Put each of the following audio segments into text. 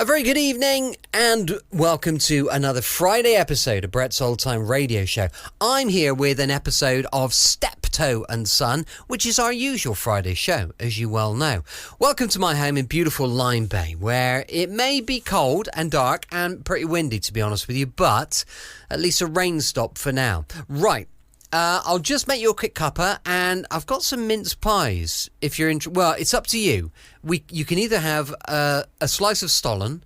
A very good evening and welcome to another Friday episode of Brett's Old Time Radio Show. I'm here with an episode of Steptoe and Son, which is our usual Friday show, as you well know. Welcome to my home in beautiful Lyme Bay, where it may be cold and dark and pretty windy, to be honest with you, but at least a rain stop for now. Right. I'll just make you a quick cuppa, and I've got some mince pies. If you're well, it's up to you. You can either have a slice of stollen,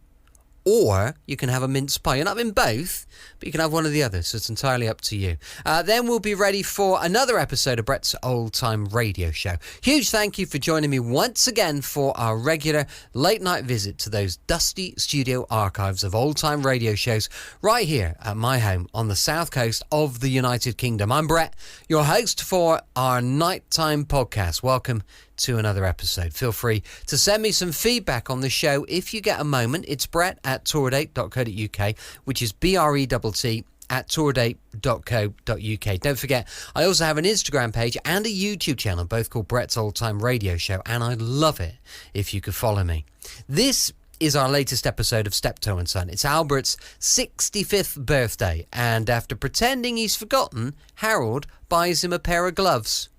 or you can have a mince pie. You're not in both, but you can have one or the other, so it's entirely up to you. Then we'll be ready for another episode of Brett's Old Time Radio Show. Huge thank you for joining me once again for our regular late night visit to those dusty studio archives of old time radio shows right here at my home on the south coast of the United Kingdom. I'm Brett, your host for our nighttime podcast. Welcome to another episode. Feel free to send me some feedback on the show if you get a moment. It's brett@tourdate.co.uk, which is BRETT@tourdate.co.uk. Don't forget, I also have an Instagram page and a YouTube channel, both called Brett's Old Time Radio Show, and I'd love it if you could follow me. This is our latest episode of Steptoe and Son. It's Albert's 65th birthday, and after pretending he's forgotten, Harold buys him a pair of gloves.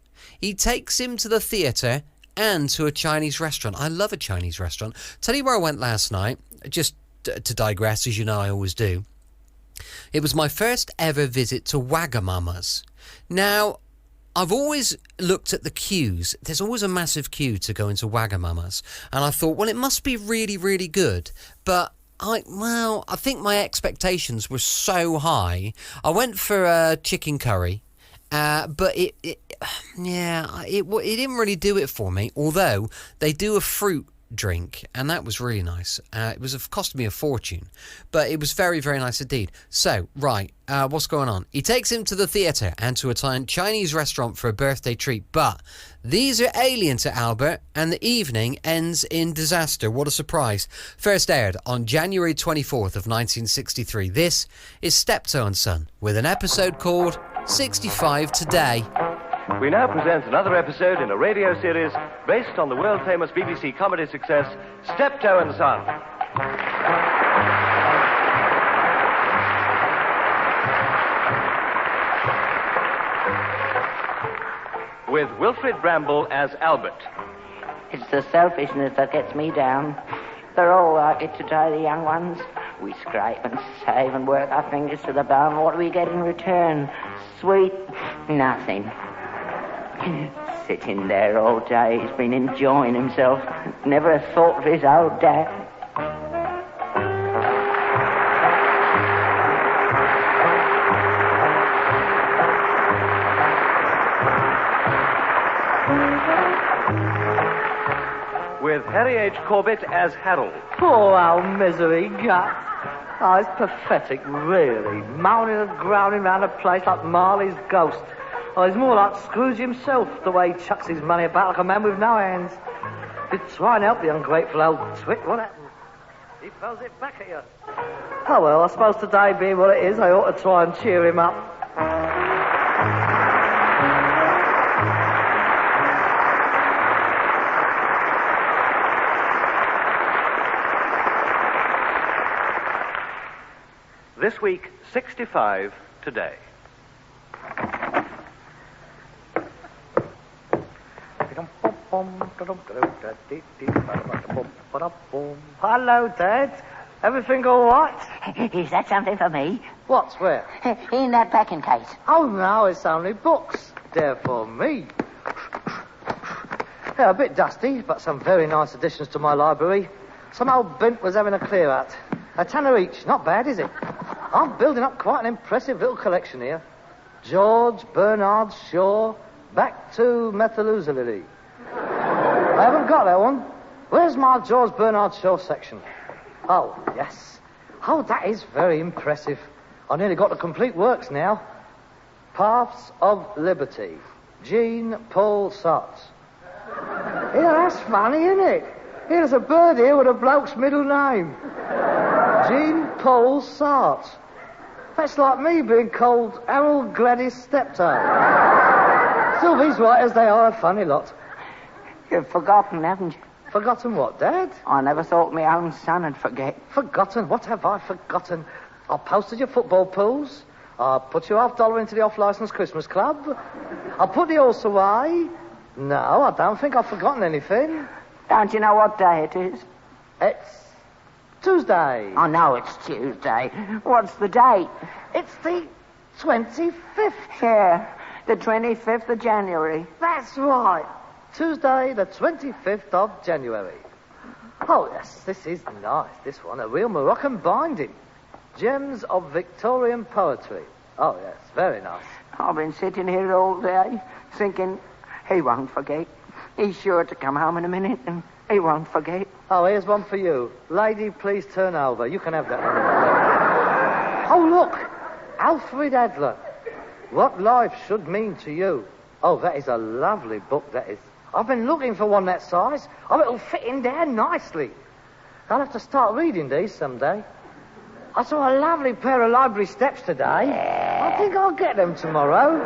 He takes him to the theatre and to a Chinese restaurant. I love a Chinese restaurant. Tell you where I went last night, just to digress, as you know I always do. It was my first ever visit to Wagamama's. Now, I've always looked at the queues. There's always a massive queue to go into Wagamama's. And I thought, well, it must be really, really good. But I think my expectations were so high. I went for a chicken curry. But it didn't really do it for me, although they do a fruit drink, and that was really nice. It was cost me a fortune, but it was very, very nice indeed. So, right, what's going on? He takes him to the theatre and to a Chinese restaurant for a birthday treat, but these are alien to Albert, and the evening ends in disaster. What a surprise. First aired on January 24th of 1963. This is Steptoe and Son, with an episode called 65 Today. We now present another episode in a radio series based on the world-famous BBC comedy success, Steptoe and Son. With Wilfred Bramble as Albert. It's the selfishness that gets me down. They're all like it today, the young ones. We scrape and save and work our fingers to the bone. What do we get in return? Sweet nothing. Sitting there all day, he's been enjoying himself. Never a thought of his old dad. With Harry H. Corbett as Harold. Poor old misery gut. Oh, it's pathetic, really. Moaning and groaning round a place like Marley's ghost. Oh, he's more like Scrooge himself, the way he chucks his money about like a man with no hands. You try and help the ungrateful old twit, what happens? He throws it back at you. Oh, well, I suppose today being what it is, I ought to try and cheer him up. This week, 65 today. Hello, Dad. Everything all right? Is that something for me? What's where? In that packing case. Oh, no, it's only books. They're for me. They're a bit dusty, but some very nice additions to my library. Some old bint was having a clear out. A tenner each. Not bad, is it? I'm building up quite an impressive little collection here. George Bernard Shaw, back to Methuselah. I haven't got that one. Where's my George Bernard Shaw section? Oh, yes. Oh, that is very impressive. I've nearly got the complete works now. Paths of Liberty, Jean-Paul Sartre. Yeah, that's funny, isn't it? Here's a bird here with a bloke's middle name. Jean-Paul Sartre. That's like me being called Harold Gladys Steptoe. Still, these writers, they are a funny lot. You've forgotten, haven't you? Forgotten what, Dad? I never thought my own son would forget. Forgotten? What have I forgotten? I posted your football pools. I put your $50 into the off-licence Christmas club. I put the horse away. No, I don't think I've forgotten anything. Don't you know what day it is? It's Tuesday. I know it's Tuesday. What's the date? It's the 25th. Yeah, the 25th of January. That's right. Tuesday, the 25th of January. Oh, yes, this is nice, this one. A real Moroccan binding. Gems of Victorian poetry. Oh, yes, very nice. I've been sitting here all day thinking, he won't forget. He's sure to come home in a minute and he won't forget. Oh, here's one for you. Lady, please turn over. You can have that one. Oh, look. Alfred Adler. What life should mean to you. Oh, that is a lovely book, that is. I've been looking for one that size. Oh, it'll fit in there nicely. I'll have to start reading these someday. I saw a lovely pair of library steps today. I think I'll get them tomorrow.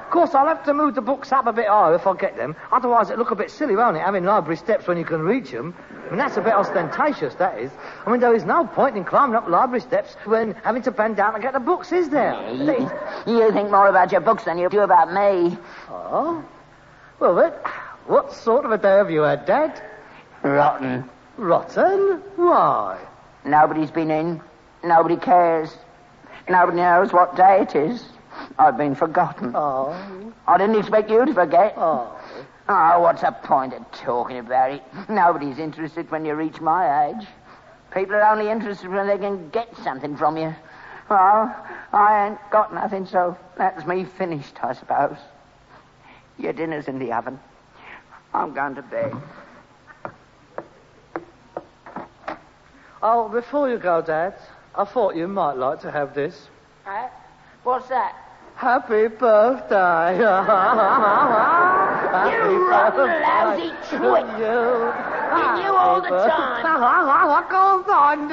Of course, I'll have to move the books up a bit higher if I get them. Otherwise, it'll look a bit silly, won't it, having library steps when you can reach them? I mean, that's a bit ostentatious, that is. I mean, there is no point in climbing up library steps when having to bend down to get the books, is there? You think more about your books than you do about me. Oh? Well, then, what sort of a day have you had, Dad? Rotten. Rotten? Why? Nobody's been in. Nobody cares. Nobody knows what day it is. I've been forgotten. Oh. I didn't expect you to forget. Oh. Oh, what's the point of talking about it? Nobody's interested when you reach my age. People are only interested when they can get something from you. Well, I ain't got nothing, so that's me finished, I suppose. Your dinner's in the oven. I'm going to bed. Oh, before you go, Dad, I thought you might like to have this. What's that? Happy birthday. You rotten, lousy twit. You all the time. What goes on?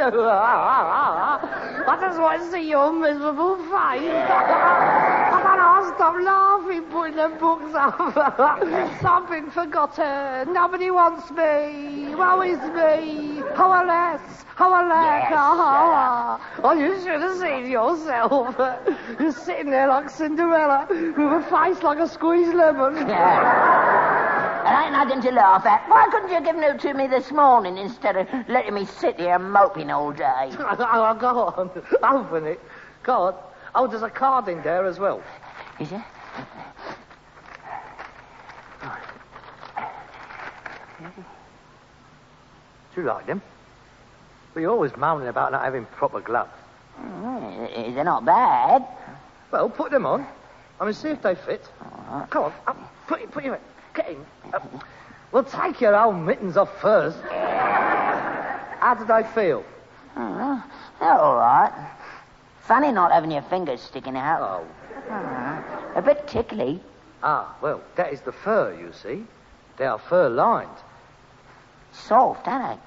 I just want to see your miserable face. I can't stop laughing, putting the books up. Something forgotten. Nobody wants me. Woe is me. How alas. How alack. Yes, Oh, you should have seen yourself. You're sitting there like Cinderella with a face like a squeezed lemon. Yeah. It ain't nothing to laugh at. Why couldn't you give it to me this morning instead of letting me sit here moping all day? Oh, go on. Open it. Go on. Oh, there's a card in there as well. Is there? Do you like them? Well, you're always moaning about not having proper gloves. They're not bad. Well, put them on. I mean, see if they fit. Come on. Up. Put your... Get in. Well, take your old mittens off first. How do they feel? Oh, they're all right. Funny not having your fingers sticking out. Oh. A bit tickly. Ah, well, that is the fur, you see. They are fur-lined. Soft, ain't it?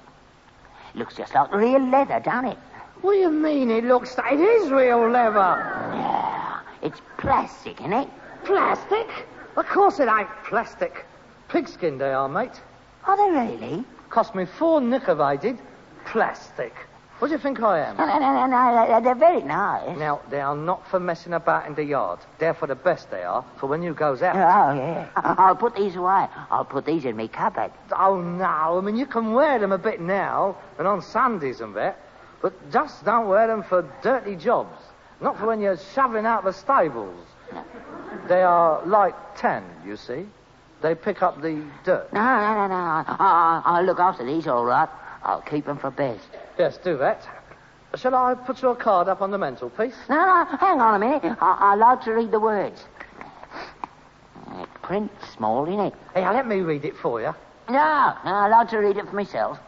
Looks just like real leather, don't it? What do you mean it looks... It is real leather. Yeah, it's plastic, isn't it? Plastic? Of course it ain't plastic. Pigskin they are, mate. Are they really? Cost me 4 knickervated. Plastic. What do you think I am? No, they're very nice. Now, they are not for messing about in the yard. They're for the best, they are, for when you goes out. Oh, yeah. I'll put these away. I'll put these in me cupboard. Oh, no. I mean, you can wear them a bit now, and on Sundays and that, but just don't wear them for dirty jobs. Not for when you're shoveling out the stables. No. They are like tan, you see. They pick up the dirt. No. I'll look after these all right. I'll keep them for best. Yes, do that. Shall I put your card up on the mantelpiece? No, hang on a minute. I like to read the words. Print small, innit? Hey, let me read it for you. No, I like to read it for myself.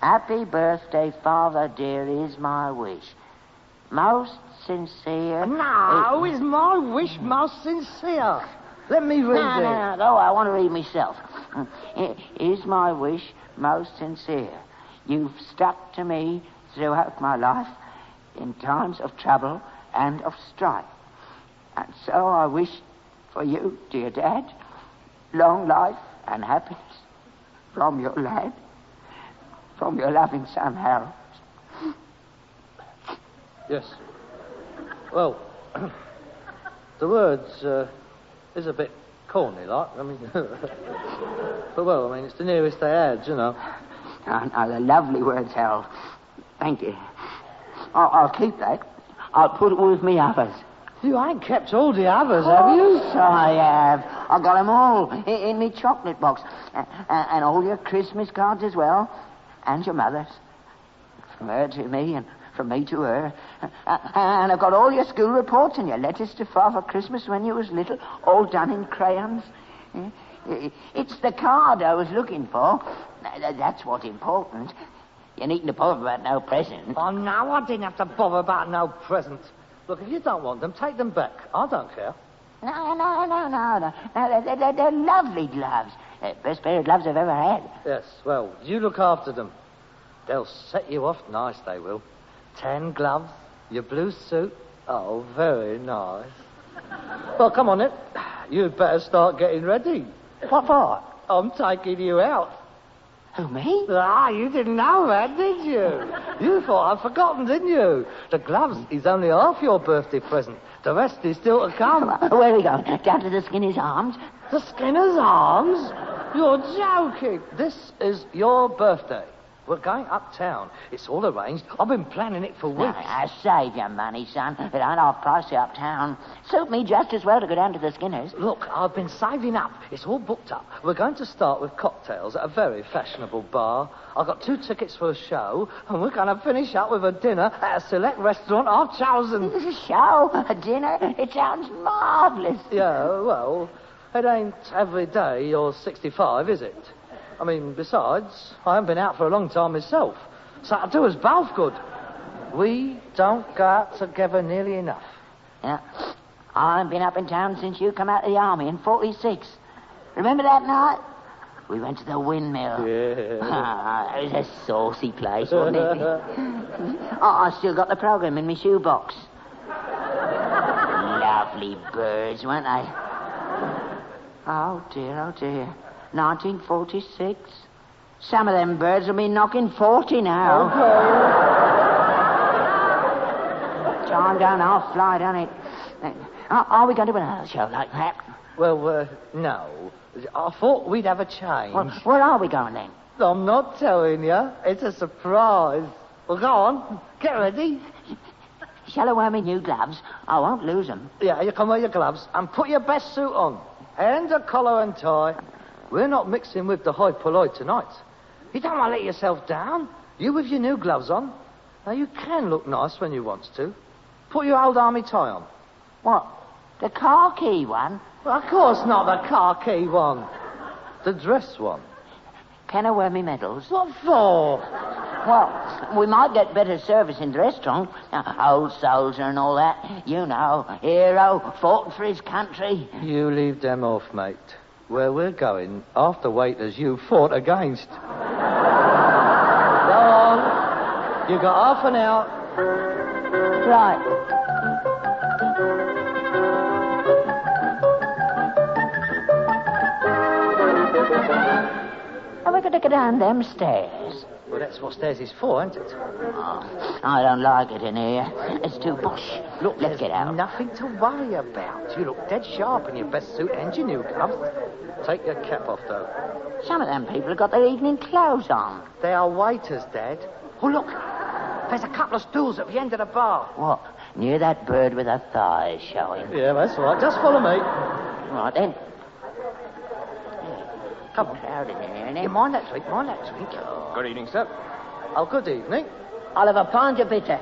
Happy birthday, Father dear, is my wish. Most sincere... No, is my wish most sincere? Let me read it. No, I want to read myself. Is my wish most sincere? You've stuck to me throughout my life in times of trouble and of strife. And so I wish for you, dear Dad, long life and happiness from your lad, from your loving son, Harold. Yes. Well, the words is a bit corny, like. I mean, but well, I mean, it's the nearest they had, you know. Oh, the lovely words, Harold. Thank you. I'll keep that. I'll put it with me others. You ain't kept all the others, have you? Yes, I have. I got 'em all in me chocolate box. And all your Christmas cards as well. And your mother's. From her to me and from me to her. And I've got all your school reports and your letters to Father Christmas when you was little, all done in crayons. It's the card I was looking for. That's what's important. You needn't bother about no present. Oh, no, I didn't have to bother about no present. Look, if you don't want them, take them back. I don't care. No. They're lovely gloves. Best pair of gloves I've ever had. Yes, well, you look after them. They'll set you off nice, they will. Tan gloves, your blue suit. Oh, very nice. Well, come on, then. You'd better start getting ready. What for? I'm taking you out. Who, me? Ah, you didn't know that, did you? You thought I'd forgotten, didn't you? The gloves is only half your birthday present. The rest is still to come. Where are we going? Down to the Skinner's Arms? The Skinner's Arms? You're joking. This is your birthday. We're going uptown. It's all arranged. I've been planning it for weeks. I save your money, son. It ain't half price uptown. Suit me just as well to go down to the Skinner's. Look, I've been saving up. It's all booked up. We're going to start with cocktails at a very fashionable bar. I've got 2 tickets for a show, and we're going to finish up with a dinner at a select restaurant I've chosen. A show? A dinner? It sounds marvellous. Yeah, well, it ain't every day you're 65, is it? I mean, besides, I haven't been out for a long time myself, so it'll do us both good. We don't go out together nearly enough. Yeah. I've been up in town since you come out of the army in 46. Remember that night? We went to the windmill. Yeah. It was a saucy place, wasn't it? I still got the programme in my shoebox. Lovely birds, weren't they? Oh, dear. 1946. Some of them birds will be knocking 40 now. Okay. Time don't half fly, don't it? Are we going to do another show like that? Well, no. I thought we'd have a change. Well, where are we going then? I'm not telling you. It's a surprise. Well, go on. Get ready. Shall I wear my new gloves? I won't lose them. Yeah, you can wear your gloves and put your best suit on. And a collar and tie. We're not mixing with the high polloi tonight. You don't want to let yourself down. You with your new gloves on. Now, you can look nice when you want to. Put your old army tie on. What? The khaki one? Well, of course not the khaki one. The dress one. Can I wear me medals? What for? Well, we might get better service in the restaurant. Old soldier and all that. You know, hero, fought for his country. You leave them off, mate. Where we're going, half the waiters you fought against. Go on. You got half an hour. Right. Are we going to go down them stairs? Well, that's what stairs is for, isn't it? Oh, I don't like it in here. It's too posh. Look, let's get out. Nothing to worry about. You look dead sharp in your best suit and your new gloves. Take your cap off, though. Some of them people have got their evening clothes on. They are waiters, Dad. Oh, look. There's a couple of stools at the end of the bar. What? Near that bird with her thighs showing. Yeah, that's right. Just follow me. Right, then. Come on. Crowded in here, innit? You mind that drink? Good evening, sir. Oh, good evening. I'll have a pint of bitter.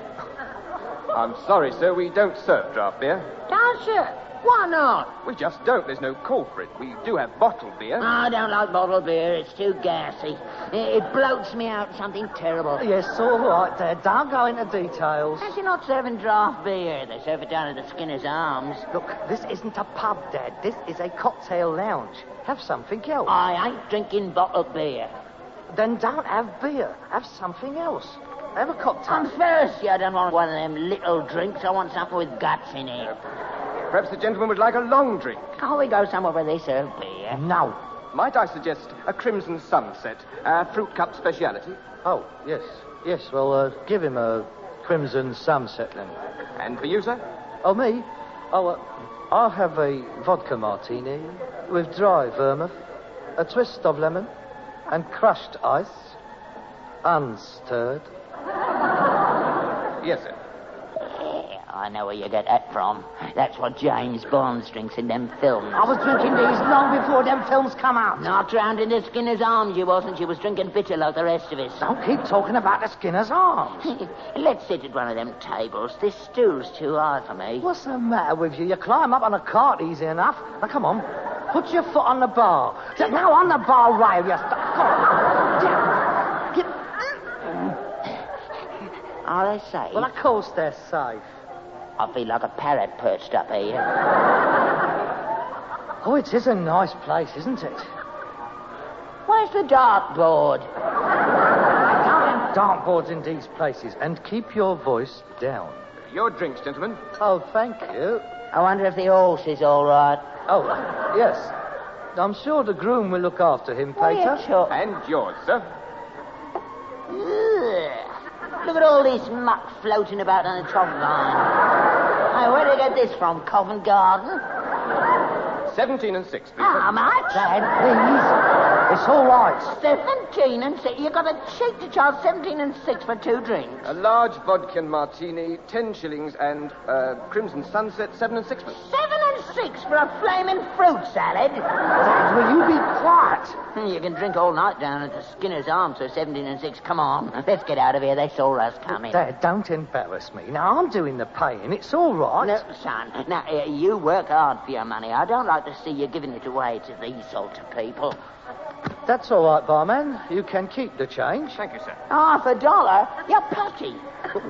I'm sorry, sir, we don't serve draft beer. Don't, sir. Why not? We just don't. There's no call for it. We do have bottled beer. I don't like bottled beer. It's too gassy. It bloats me out something terrible. Yes, all right, Dad. Don't go into details. You're not serving draft beer. They serve it down at the Skinner's Arms. Look, this isn't a pub, Dad. This is a cocktail lounge. Have something else. I ain't drinking bottled beer. Then don't have beer. Have something else. Have a cocktail. I'm thirsty. I don't want one of them little drinks. I want something with guts in it. Perhaps the gentleman would like a long drink. Can't we go somewhere where they serve beer? No. might I suggest a crimson sunset, fruit cup speciality? Oh, yes. Yes, well, give him a crimson sunset then. And for you, sir? Oh, me? Oh, I'll have a vodka martini with dry vermouth, a twist of lemon, and crushed ice, unstirred. Yes, sir. I know where you get that from. That's what James Bond drinks in them films. I was drinking these long before them films come out. Not drowned in the Skinner's Arms, you wasn't. You was drinking bitter like the rest of us. Don't keep talking about the Skinner's Arms. Let's sit at one of them tables. This stool's too high for me. What's the matter with you? You climb up on a cart easy enough. Now, come on. Put your foot on the bar. Now, on the bar rail, you Come on. Get... Are they safe? Well, of course they're safe. I feel like a parrot perched up here. Oh, it is a nice place, isn't it? Where's the dartboard? Dartboards in these places, and keep your voice down. Your drinks, gentlemen. Oh, thank you. I wonder if the horse is all right. Oh, yes. I'm sure the groom will look after him, Pater. And yours, sir. Ugh. Look at all this muck floating about on the top line. Hey, where did you get this from? Covent Garden? 17 and 6, please. How much? Dad, please. It's all right. 17 and 6. You got a cheek to charge 17 and 6 for 2 drinks. A large vodka martini, 10 shillings, and crimson sunset, 7 and 6. 7 and 6 for a flaming fruit salad? Dad, will you be quiet? You can drink all night down at the Skinner's Arms for 17 and 6. Come on. Let's get out of here. They saw us coming. Dad, don't embarrass me. Now, I'm doing the paying. It's all right. No, son. Now, you work hard for your money. I don't like to see you giving it away to these sort of people. That's all right, barman. You can keep the change. Thank you, sir. $50? You're putty.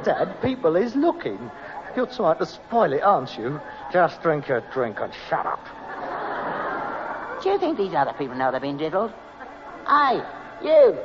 Dad, people is looking. You're trying to spoil it, aren't you? Just drink your drink and shut up. Do you think these other people know they've been diddled? Hey, you.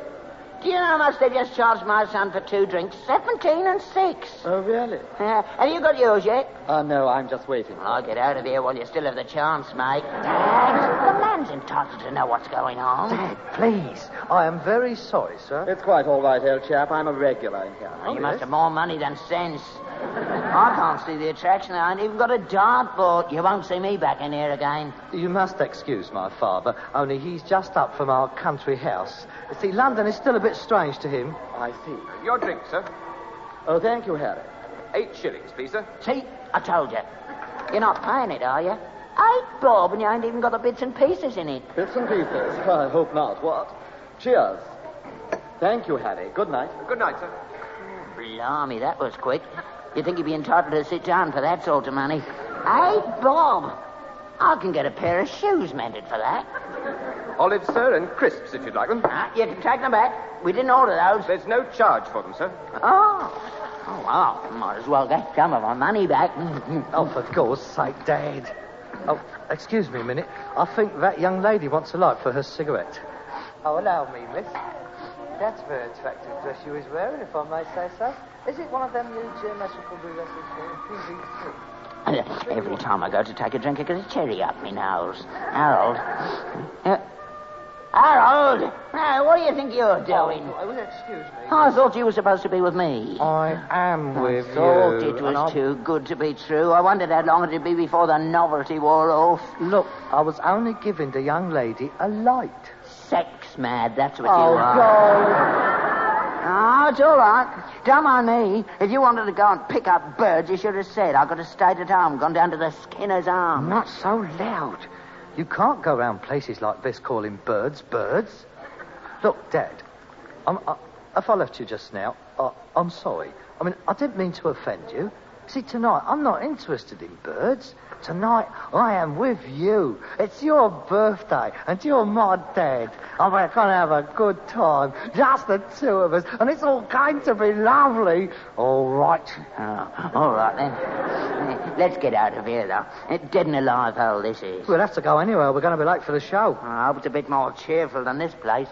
Do you know how much they just charged my son for 2 drinks? 17 and 6. Oh, really? Have you got yours yet? No, I'm just waiting. I'll get out of here while you still have the chance, mate. Dad, the man's entitled to know what's going on. Dad, please. I am very sorry, sir. It's quite all right, old chap. I'm a regular in here. You must have more money than sense. I can't see the attraction. I ain't even got a dartboard. You won't see me back in here again. You must excuse my father, only he's just up from our country house. You see, London is still a bit strange to him. I see. Your drink, sir. Oh, thank you, Harry. 8 shillings, please, sir. See, I told you. You're not paying it, are you? 8 bob, and you ain't even got the bits and pieces in it. Bits and pieces. I hope not. What? Cheers. Thank you, Harry. Good night. Good night, sir. Blimey, that was quick. You think you'd be entitled to sit down for that sort of money? 8 bob. I can get a pair of shoes mended for that. Olives, sir, and crisps, if you'd like them. You can take them back. We didn't order those. There's no charge for them, sir. Oh, well, might as well get some of my money back. Oh, for God's sake, Dad. Oh, excuse me a minute. I think that young lady wants a light for her cigarette. Oh, allow me, miss. That's a very attractive dress you is wearing, if I may say so. Is it one of them new geometrical dresses for PVC? Every time I go to take a drink, I get a cherry up my nose. Harold. Harold! Now, what do you think you're doing? Oh, excuse me. I thought you were supposed to be with me. I am with you. Thought it was too good to be true. I wondered how long it'd be before the novelty wore off. Look, I was only giving the young lady a light. Sex mad, that's what you Oh, are. God. Oh, it's all right. Don't mind me. If you wanted to go and pick up birds, you should have said. I could have stayed at home, gone down to the Skinner's Arms. Not so loud. You can't go round places like this calling birds birds. Look, Dad, if I left you just now, I'm sorry. I mean, I didn't mean to offend you. See, tonight, I'm not interested in birds. Tonight, I am with you. It's your birthday, and you're my dad. And we're going to have a good time, just the 2 of us, and it's all going to be lovely. All right. Oh, all right, then. Let's get out of here, though. Dead and alive hole this is. We'll have to go anywhere. We're going to be late for the show. I hope it's a bit more cheerful than this place.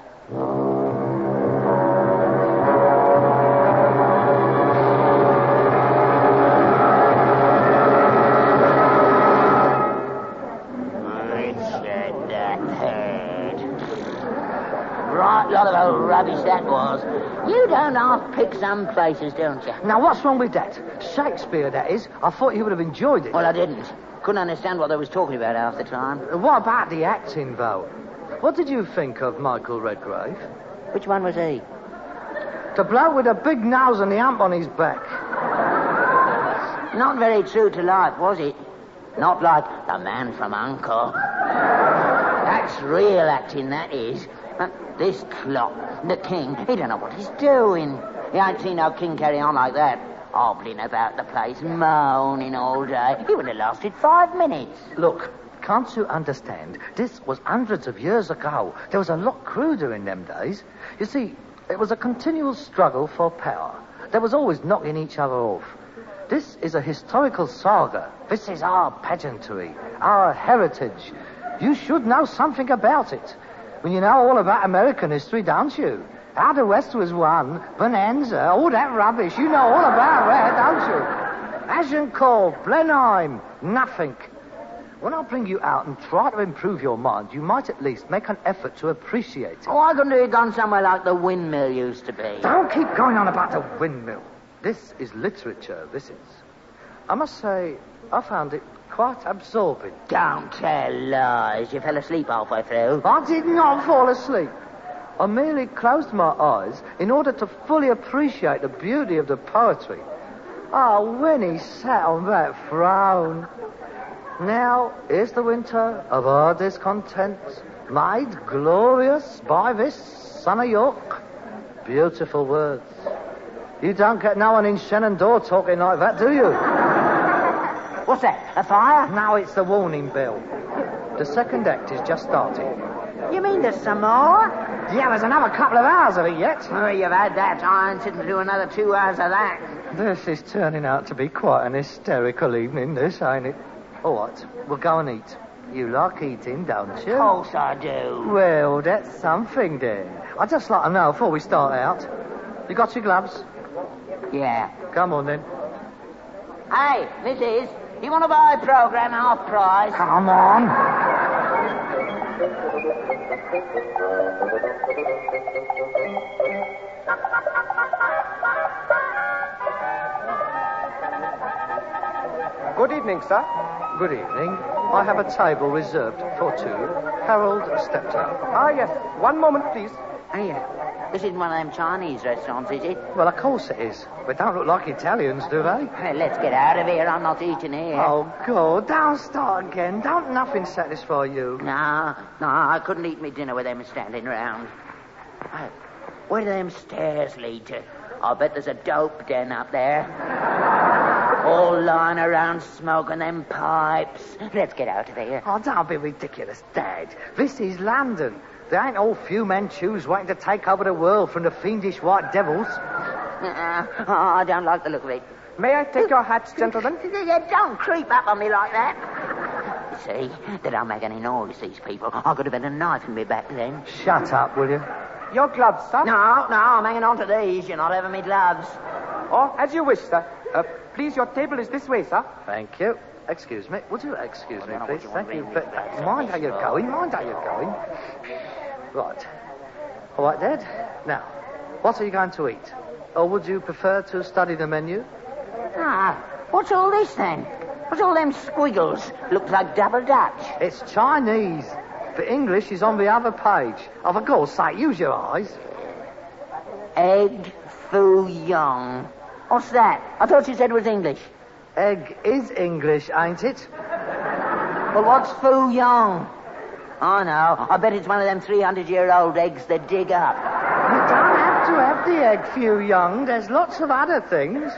pick some places, don't you? Now, what's wrong with that? Shakespeare, that is. I thought you would have enjoyed it. Well, I didn't. Couldn't understand what they was talking about half the time. What about the acting, though? What did you think of Michael Redgrave? Which one was he? The bloke with a big nose and the hump on his back. Not very true to life, was it? Not like the man from Uncle. That's real acting, that is. But this clock, the king, he don't know what he's doing. He ain't seen no king carry on like that. Hobbling about the place, moaning all day. He would have lasted 5 minutes. Look, can't you understand? This was hundreds of years ago. There was a lot cruder in them days. You see, it was a continual struggle for power. There was always knocking each other off. This is a historical saga. This is our pageantry, our heritage. You should know something about it. Well, you know all about American history, don't you? How the West was won, Bonanza, all that rubbish. You know all about that, don't you? Agincourt, Blenheim, nothing. When I bring you out and try to improve your mind, you might at least make an effort to appreciate it. Oh, I couldn't have gone somewhere like the windmill used to be. Don't keep going on about the windmill. This is literature, this is. I must say, I found it quite absorbing. Don't tell lies. You fell asleep halfway through. I did not fall asleep. I merely closed my eyes in order to fully appreciate the beauty of the poetry. Oh, when he sat on that throne. Now, here's the winter of our discontents, made glorious by this son of York. Beautiful words. You don't get no one in Shenandoah talking like that, do you? What's that? A fire? Now it's the warning bell. The second act is just starting. You mean there's some more? Yeah, there's another couple of hours of it yet. Oh, you've had that. I ain't sitting through another 2 hours of that. This is turning out to be quite an hysterical evening, this, ain't it? All right, we'll go and eat. You like eating, don't you? Of course I do. Well, that's something then. I'd just like to know before we start out. You got your gloves? Yeah. Come on then. Hey, missus, you want to buy a program half price? Come on. Good evening, sir. Good evening. I have a table reserved for two. Harold Steptoe. Ah, yes. One moment, please. Hey, this isn't one of them Chinese restaurants, is it? Well, of course it is. They don't look like Italians, do they? Well, let's get out of here. I'm not eating here. Oh, God, don't start again. Don't nothing satisfy you. No, I couldn't eat me dinner with them standing round. Where do them stairs lead to? I bet there's a dope den up there. All lying around smoking them pipes. Let's get out of here. Oh, don't be ridiculous, Dad. This is London. There ain't all few Manchus waiting to take over the world from the fiendish white devils. I don't like the look of it. May I take your hats, gentlemen? Don't creep up on me like that. You see, they don't make any noise, these people. I could have had a knife in my back then. Shut up, will you? Your gloves, sir? No, I'm hanging on to these. You're not having me gloves. Oh, as you wish, sir. Please, your table is this way, sir. Thank you. Excuse me. Would you excuse me, I don't know please? what you want Thank you. really But about mind how this you're for. going. Mind how you're going. Right. All right, Dad. Now, what are you going to eat? Or would you prefer to study the menu? What's all this then? What's all them squiggles? Looks like double Dutch. It's Chinese. The English is on the other page. Oh, for God's sake, use your eyes. Egg foo young. What's that? I thought you said it was English. Egg is English, ain't it? Well, what's foo young? I know. I bet it's one of them 300-year-old eggs they dig up. You don't have to have the egg, few young. There's lots of other things.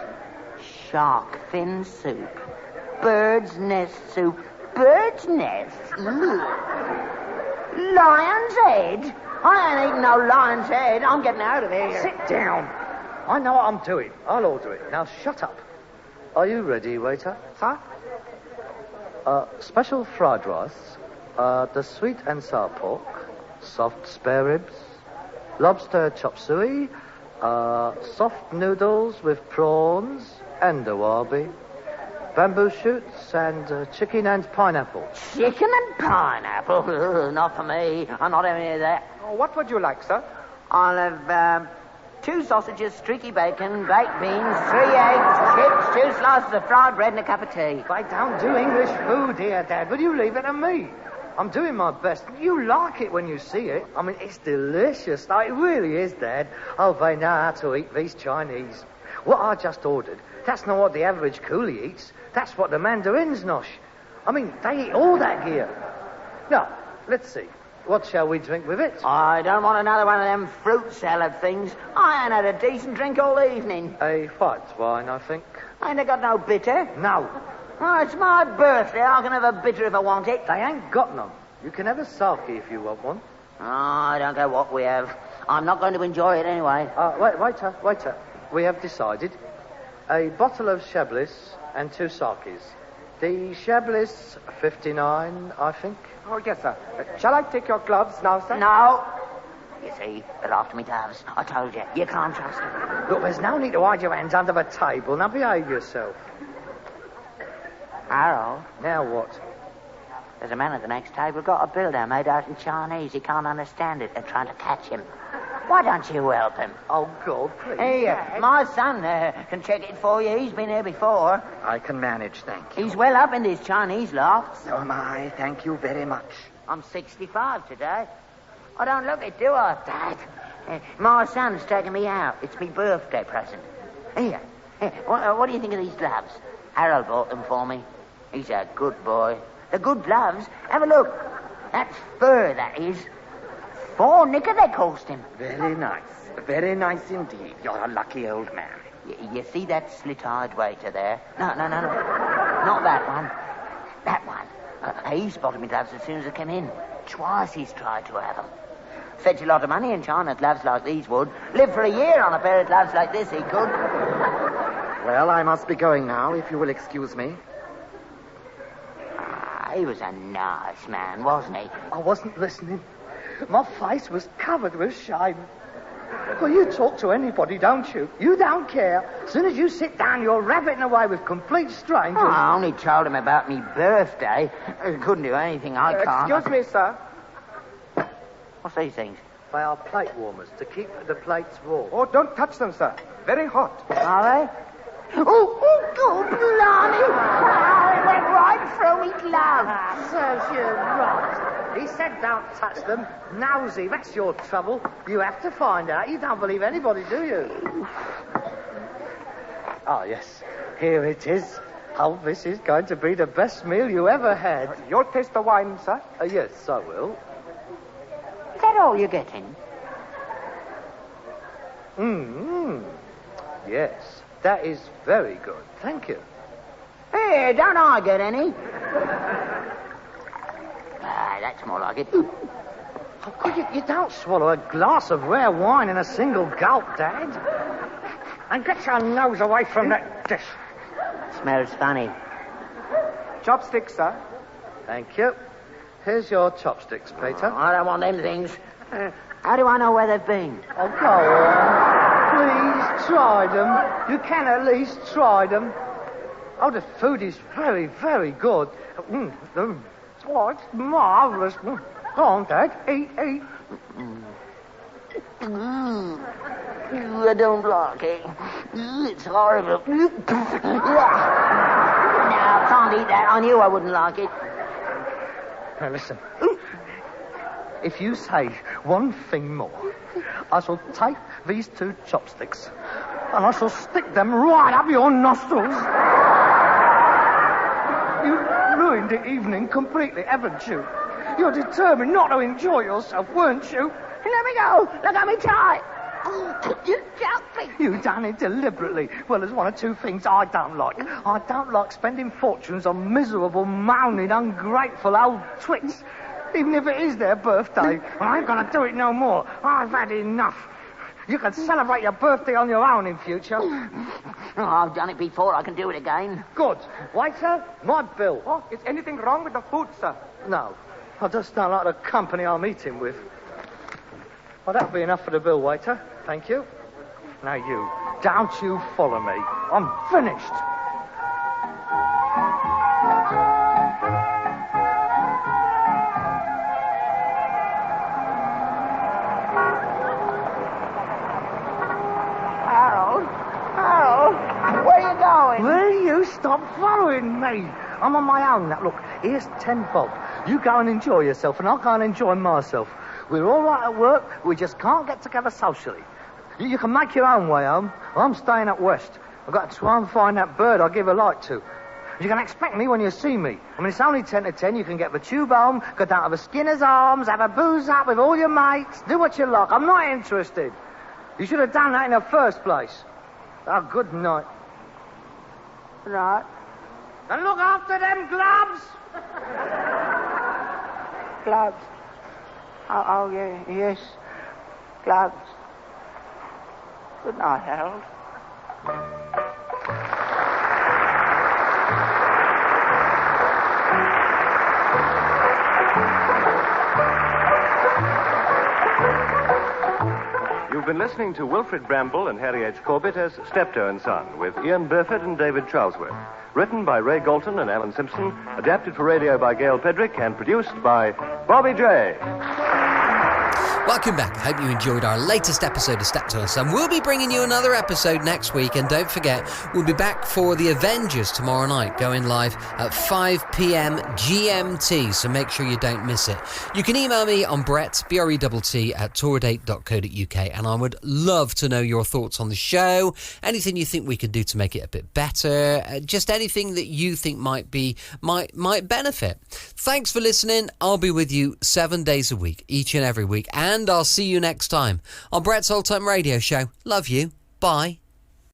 Shark fin soup. Bird's nest soup. Bird's nest? Lion's head? I ain't eating no lion's head. I'm getting out of here. Sit down. I know what I'm doing. I'll order it. Now, shut up. Are you ready, waiter? Sir? Special fried rice, the sweet and sour pork, soft spare ribs, lobster chop suey, soft noodles with prawns and a wabi, bamboo shoots, and chicken and pineapple. Chicken and pineapple? Not for me. I'm not having any of that. What would you like, sir? I'll have 2 sausages, streaky bacon, baked beans, 3 eggs, chips, 2 slices of fried bread and a cup of tea. I don't do English food here, Dad. Will you leave it to me? I'm doing my best. You like it when you see it. I mean, it's delicious. It really is, Dad. Oh, they know how to eat, these Chinese. What I just ordered, that's not what the average coolie eats. That's what the mandarins nosh. I mean, they eat all that gear. Now, let's see. What shall we drink with it? I don't want another one of them fruit salad things. I ain't had a decent drink all evening. A white wine, I think. I ain't got no bitter. No, Oh, it's my birthday. I can have a bitter if I want it. they ain't got none. You can have a sake if you want one. Oh, I don't care what we have. I'm not going to enjoy it anyway. Waiter. We have decided. A bottle of Chablis and 2 sakes. The Chablis, 59, I think. Oh, yes, sir. Shall I take your gloves now, sir? No. You see, they're after me gloves. I told you, you can't trust them. Look, there's no need to hide your hands under the table. Now behave yourself. Harold, Now what? there's a man at the next table got a bill there made out in Chinese. He can't understand it. They're trying to catch him. Why don't you help him? Oh, God, please. Hey, my son can check it for you. He's been here before. I can manage, thank you. He's well up in these Chinese lofts. So am I, thank you very much. I'm 65 today. I don't look it, do I, Dad? My son's taking me out. It's my birthday present. Here. What do you think of these gloves? Harold bought them for me. He's a good boy. They're good gloves. Have a look. That's fur, that is. 4 knicker they cost him. Very nice indeed. You're a lucky old man. You see that slit-eyed waiter there? No. Not that one. That one. He spotted me gloves as soon as I came in. Twice he's tried to have them. Fetch a lot of money in China, gloves like these would. Live for a year on a pair of gloves like this, he could. Well, I must be going now, if you will excuse me. He was a nice man, wasn't he? I wasn't listening. My face was covered with shame. Well, you talk to anybody, don't you? You don't care. As soon as you sit down, you're rabbiting away with complete strangers. Oh, I only told him about me birthday. He couldn't do anything I can't. Excuse me, sir. What's these things? They are plate warmers to keep the plates warm. Oh, don't touch them, sir. Very hot. Are they? Oh, blimey! Oh, it went right through me glove. Serves you right. He said don't touch them. Nosy, that's your trouble. You have to find out. You don't believe anybody, do you? Oh, yes. Here it is. Oh, this is going to be the best meal you ever had. You'll taste the wine, sir. Yes, I will. Is that all you're getting? Yes, that is very good. Thank you. Hey, don't I get any? That's more like it. Oh, good, you don't swallow a glass of rare wine in a single gulp, Dad. And get your nose away from that dish. Smells funny. Chopsticks, sir. Thank you. Here's your chopsticks, Peter. I don't want them things. How do I know where they've been? Oh, go on. Please try them. You can at least try them. Oh, the food is very, very good. Oh, it's marvellous. Go on, Dad. Eat. I don't like it. It's horrible. No, I can't eat that. I knew I wouldn't like it. Now, listen. If you say one thing more, I shall take these 2 chopsticks and I shall stick them right up your nostrils. You ruined the evening completely, haven't you? You're determined not to enjoy yourself, weren't you? Let me go. Look at me tie. You jumping. You done it deliberately. Well, there's 1 or 2 things I don't like. I don't like spending fortunes on miserable, moaning, ungrateful old twits. Even if it is their birthday. I ain't going to do it no more. I've had enough. You can celebrate your birthday on your own in future. Oh, I've done it before. I can do it again. Good. Waiter, my bill. Oh, is anything wrong with the food, sir? No. I just don't like the company I'm eating with. Well, that'll be enough for the bill, waiter. Thank you. Now you, don't you follow me. I'm finished. you stop following me? I'm on my own. Now, look, here's 10 bob. You go and enjoy yourself, and I'll go and enjoy myself. We're all right at work. We just can't get together socially. You can make your own way home. I'm staying at West. I've got to try and find that bird I give a light to. You can expect me when you see me. I mean, it's only 10 to 10. You can get the tube home, go down to the Skinner's Arms, have a booze up with all your mates, do what you like. I'm not interested. You should have done that in the first place. Oh, good night. Good night. And look after them gloves. Gloves. Oh, yeah, yes. Gloves. Good night, Harold. You've been listening to Wilfred Bramble and Harry H. Corbett as Steptoe and Son, with Ian Burford and David Charlesworth. Written by Ray Galton and Alan Simpson, adapted for radio by Gail Pedrick, and produced by Bobby J. Welcome back. I hope you enjoyed our latest episode of Steptoe and Son. We'll be bringing you another episode next week, and don't forget, we'll be back for The Avengers tomorrow night, going live at 5 p.m. GMT, so make sure you don't miss it. You can email me on Brett, B-R-E-T-T, at tourdate.co.uk, and I would love to know your thoughts on the show, anything you think we could do to make it a bit better, just anything that you think might benefit. Thanks for listening. I'll be with you 7 days a week, each and every week, and I'll see you next time on Brett's Old Time Radio Show. Love you. Bye.